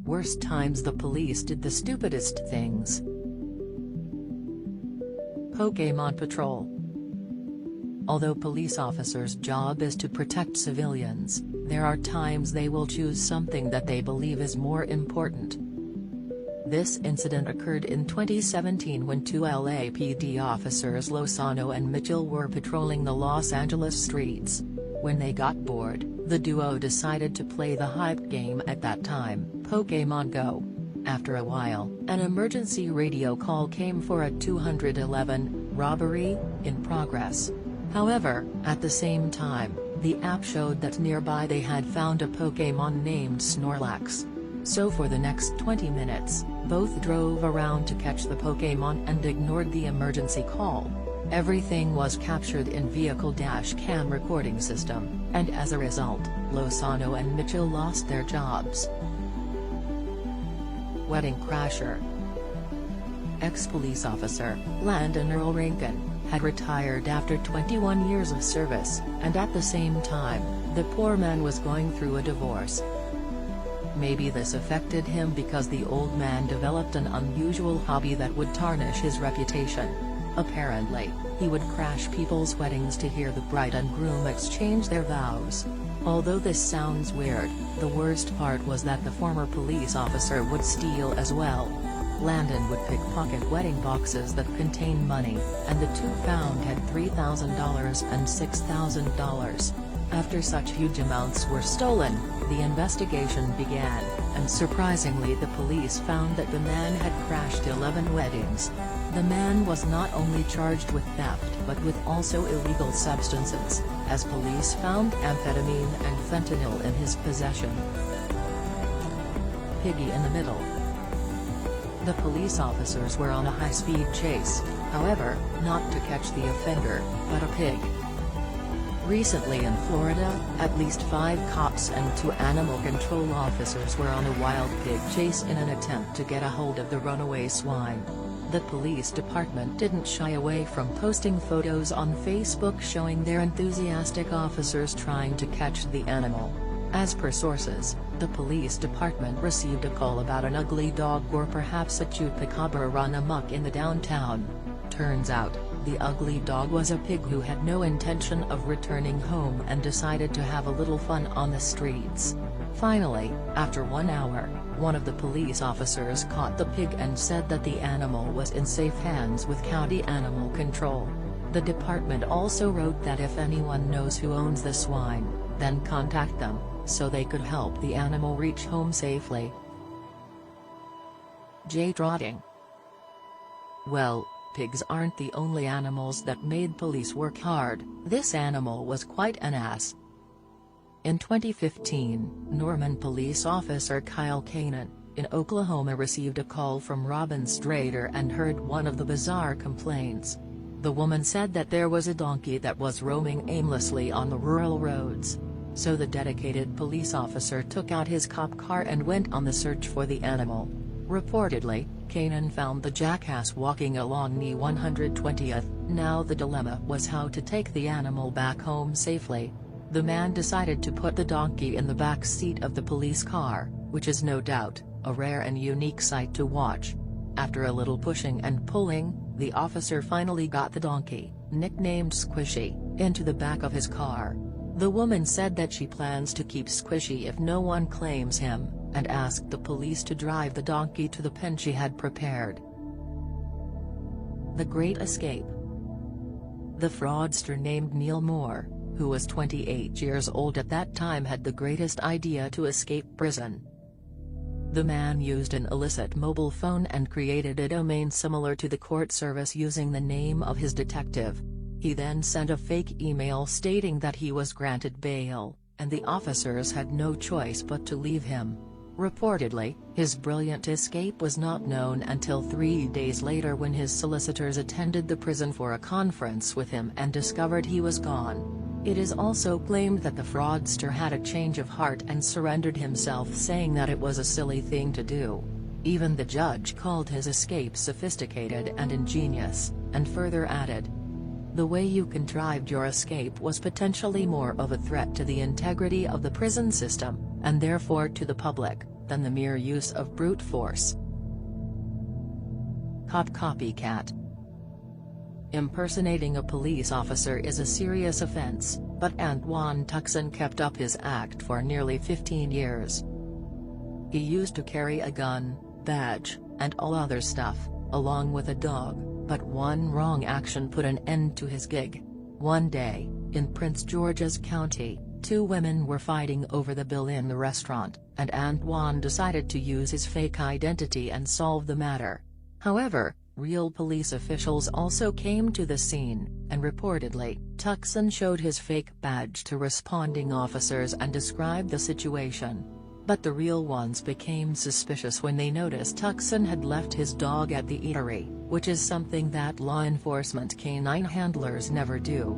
Worst times the police did the stupidest things. Pokémon Patrol. Although police officers' job is to protect civilians, there are times they will choose something that they believe is more important. This incident occurred in 2017 when two LAPD officers Lozano and Mitchell were patrolling the Los Angeles streets. When they got bored, the duo decided to play the hype game at that time, Pokémon Go. After a while, an emergency radio call came for a 211 robbery in progress. However, at the same time, the app showed that nearby they had found a Pokémon named Snorlax. So for the next 20 minutes, both drove around to catch the Pokémon and ignored the emergency call. Everything was captured in vehicle dash cam recording system, and as a result, Lozano and Mitchell lost their jobs. Wedding crasher. Ex-police officer, Landon Earl Rankin, had retired after 21 years of service, and at the same time, the poor man was going through a divorce. Maybe this affected him because the old man developed an unusual hobby that would tarnish his reputation. Apparently, he would crash people's weddings to hear the bride and groom exchange their vows. Although this sounds weird, the worst part was that the former police officer would steal as well. Landon would pickpocket wedding boxes that contained money, and the two found had $3,000 and $6,000. After such huge amounts were stolen, the investigation began, and surprisingly the police found that the man had crashed 11 weddings. The man was not only charged with theft but with also illegal substances, as police found amphetamine and fentanyl in his possession. Piggy in the middle. The police officers were on a high-speed chase, however, not to catch the offender, but a pig. Recently in Florida, at least 5 cops and 2 animal control officers were on a wild pig chase in an attempt to get a hold of the runaway swine. The police department didn't shy away from posting photos on Facebook showing their enthusiastic officers trying to catch the animal. As per sources, the police department received a call about an ugly dog or perhaps a chupacabra run amok in the downtown. Turns out, the ugly dog was a pig who had no intention of returning home and decided to have a little fun on the streets. Finally, after 1 hour, one of the police officers caught the pig and said that the animal was in safe hands with county animal control. The department also wrote that if anyone knows who owns the swine, then contact them, so they could help the animal reach home safely. Trotting. Well, pigs aren't the only animals that made police work hard. This animal was quite an ass. In 2015, Norman police officer Kyle Kanan, in Oklahoma received a call from Robin Strader and heard one of the bizarre complaints. The woman said that there was a donkey that was roaming aimlessly on the rural roads. So the dedicated police officer took out his cop car and went on the search for the animal. Reportedly, Kanan found the jackass walking along the 120th. Now the dilemma was how to take the animal back home safely. The man decided to put the donkey in the back seat of the police car, which is no doubt a rare and unique sight to watch. After a little pushing and pulling, the officer finally got the donkey, nicknamed Squishy, into the back of his car. The woman said that she plans to keep Squishy if no one claims him, and asked the police to drive the donkey to the pen she had prepared. The Great Escape. The fraudster named Neil Moore, who was 28 years old at that time, had the greatest idea to escape prison. The man used an illicit mobile phone and created a domain similar to the court service using the name of his detective. He then sent a fake email stating that he was granted bail, and the officers had no choice but to leave him. Reportedly, his brilliant escape was not known until 3 days later when his solicitors attended the prison for a conference with him and discovered he was gone. It is also claimed that the fraudster had a change of heart and surrendered himself, saying that it was a silly thing to do. Even the judge called his escape sophisticated and ingenious, and further added, "The way you contrived your escape was potentially more of a threat to the integrity of the prison system, and therefore to the public, than the mere use of brute force. Cop copycat. Impersonating a police officer is a serious offense, but Antoine Tucson kept up his act for nearly 15 years. He used to carry a gun, badge, and all other stuff, along with a dog, but one wrong action put an end to his gig. One day, in Prince George's County, two women were fighting over the bill in the restaurant, and Antoine decided to use his fake identity and solve the matter. However, real police officials also came to the scene, and reportedly, Tucson showed his fake badge to responding officers and described the situation. But the real ones became suspicious when they noticed Tucson had left his dog at the eatery, which is something that law enforcement canine handlers never do.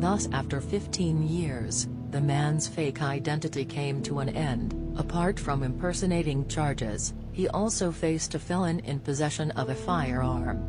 Thus, after 15 years, the man's fake identity came to an end. Apart from impersonating charges, he also faced a felon in possession of a firearm.